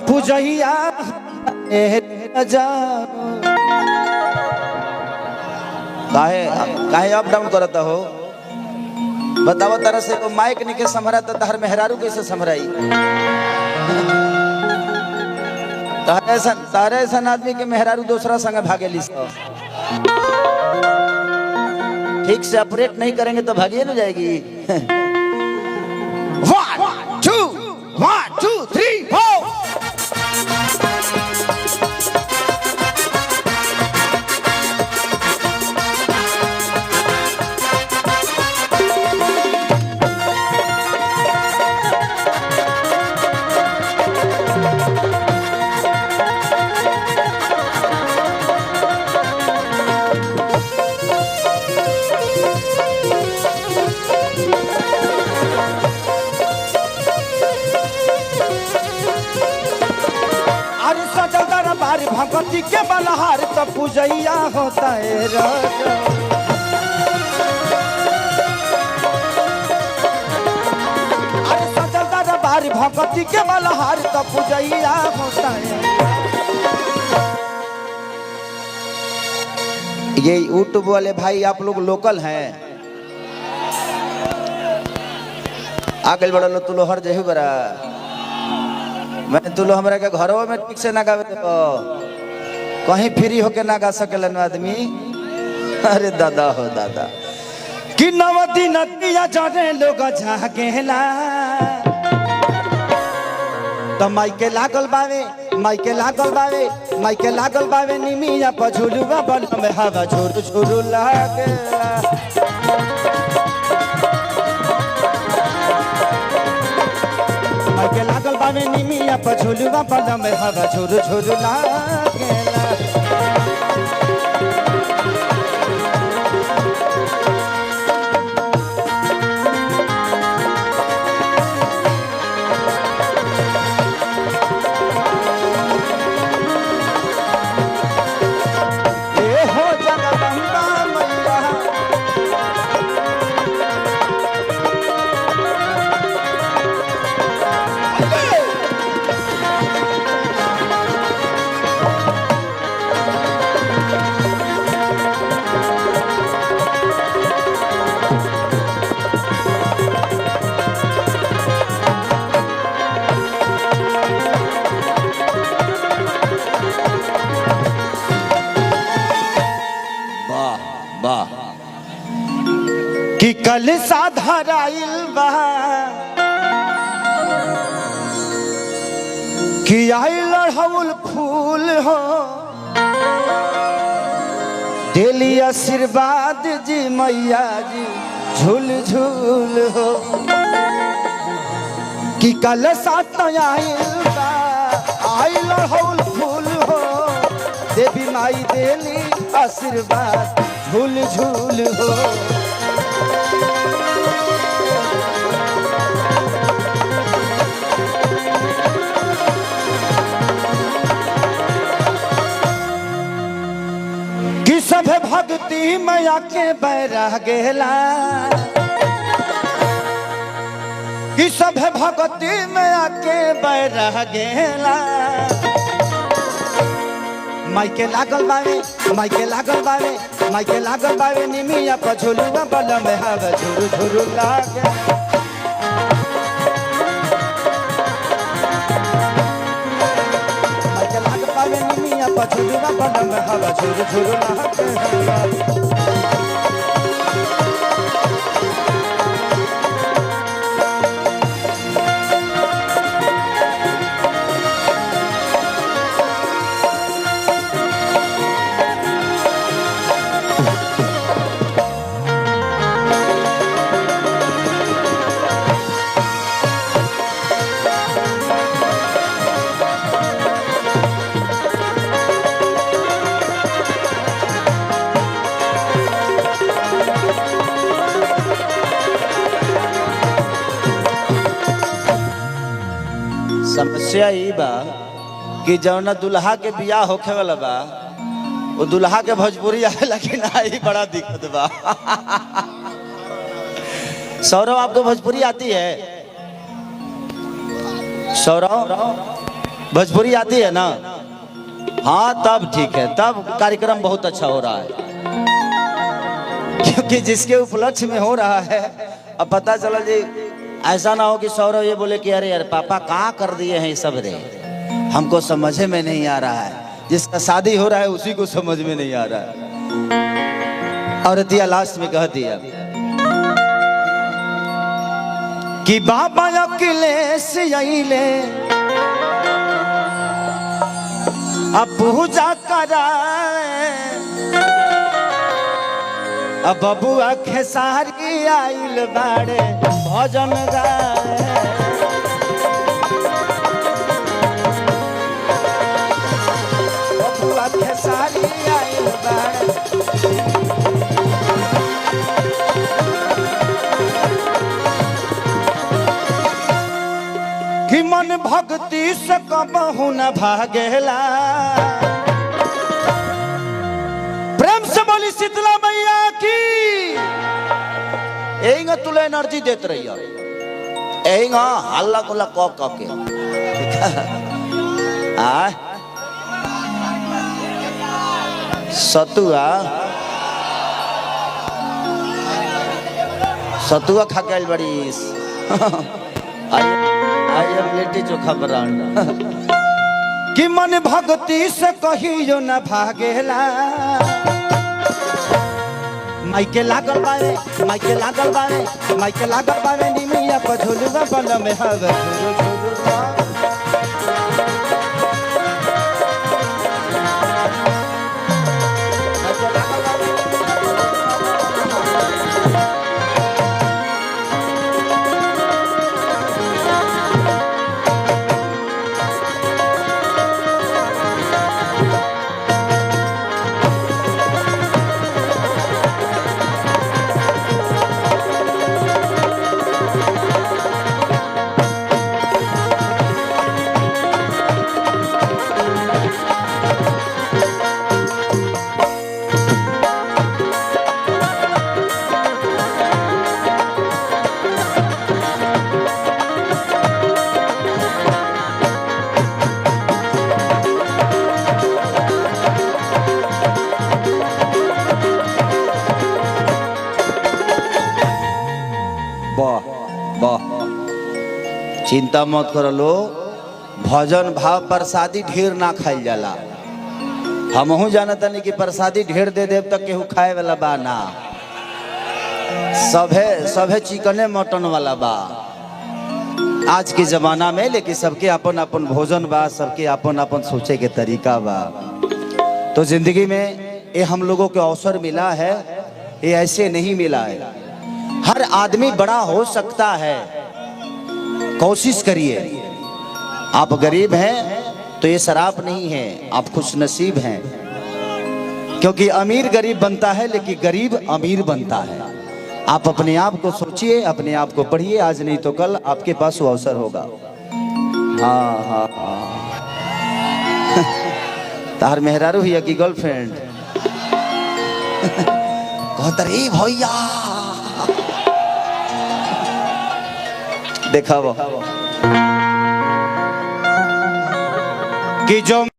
पूजैया काहे काहे अप डाउन करता हो बताओ तरह से को माइक निके संभरा तो तहर मेहरारू कैसे संभराई तारे ऐसा आदमी के मेहरारू दूसरा संग भागेली ठीक से ऑपरेट नहीं करेंगे तो भागिए न जाएगी 1 2 1 2 3 4 भगवती के बलहार तो पूजैया होता है राजा अरे सजल दरबार भगवती के बलहार तो पूजैया होता है। ये यूट्यूब वाले भाई आप लोग लोकल हैं आगे बढ़ लो तुलो हर जही बरा मैं तुलो हमरा के घरों में ठीक से ना गावे तो कहीं फ्री होके ना गा सकेलन आदमी। अरे दादा हो दादा कि नवदी नदिया जाने लोग जागेला तो माइके लागल बावे माइके लागल बावे माइके लागल बावे निमिया पझुलुआ बन में हवा झुरु झुरु लागेला माइके लागल बावे निमिया पझुलुआ बन में हवा झुरु झुरु लागेला। कि कल साधराइल बा कि आई लड़हुल फूल हो डेली आशीर्वाद जी मैया जी झूल झूल हो कि कल साथ आइल बा आई लड़हुल फूल हो देवी माई देली आशीर्वाद झूल झूल हो। कि सभे भक्ति मैया के बैरह गेला कि सभे भक्ति मैया के बैरह गेला माइके लागल बावे माइके लागल बावे माइके लागल बावे निमिया पझुलुआ बल में हवा झुरु झुरु लागे माइके लागल बावे निमिया पझुलुआ बल में हवा झुरु झुरु लागे। समस्या ई बा कि जौना दुल्हा के बियाह होखे वाला बा वो दुल्हा के भोजपुरी आवेला कि ना ही बड़ा दिक्कत बा। सौरभ आपको भोजपुरी आती है? सौरभ भोजपुरी आती है ना? हाँ तब ठीक है, तब कार्यक्रम बहुत अच्छा हो रहा है, क्योंकि जिसके उपलक्ष्य में हो रहा है। अब पता चला जी, ऐसा ना हो कि सौरभ ये बोले कि अरे यार पापा कहाँ कर दिए हैं ये सब रे, हमको समझ में नहीं आ रहा है। जिसका शादी हो रहा है उसी को समझ में नहीं आ रहा है। और दिया लास्ट में कह दिया कि बाबा अखिलेश आइले अब पूजा कराए, अब बबुआ खेसारी आइल बाड़े भजन गाए। बबुआ खेसारी आइल बाड़े कि मन भक्ति से कबहू न भागेला। प्रेम से बोली शीतला मैया की। एंगा तुला एनर्जी देते रहिए, एंगा हल्ला गुल्ला कॉक कॉक के सतुआ सतुआ खा के बड़ी आई लिट्टी चोखा ब्रांड कि मन भक्ति से कहियो न भागेला। माइके लागल बावे, माइके लागल बावे, माइके लागल बावे निमिया पर झुलुआ बन में हवे चिंता मत कर लो, भजन भाव प्रसादी ढेर ना खाइल जाला। हमहू जानता नहीं कि प्रसादी ढेर दे देव तक केहू खाए वाला बा ना, सभे चिकने मटन वाला बा आज के जमाना में। लेकिन सबके अपन अपन भोजन बा, सबके अपन अपन सोचे के तरीका बा। तो जिंदगी में ये हम लोगों को अवसर मिला है, ये ऐसे नहीं मिला है। हर आदमी बड़ा हो सकता है, कोशिश करिए। आप गरीब हैं तो ये शराब नहीं है, आप खुश नसीब हैं, क्योंकि अमीर गरीब बनता है लेकिन गरीब अमीर बनता है। आप अपने आप को सोचिए, अपने आप को पढ़िए, आज नहीं तो कल आपके पास वो अवसर होगा। हाँ हाँ हाँ तार मेहरारू हिया की गर्लफ्रेंड कहतरी भैया देखा वो कि जो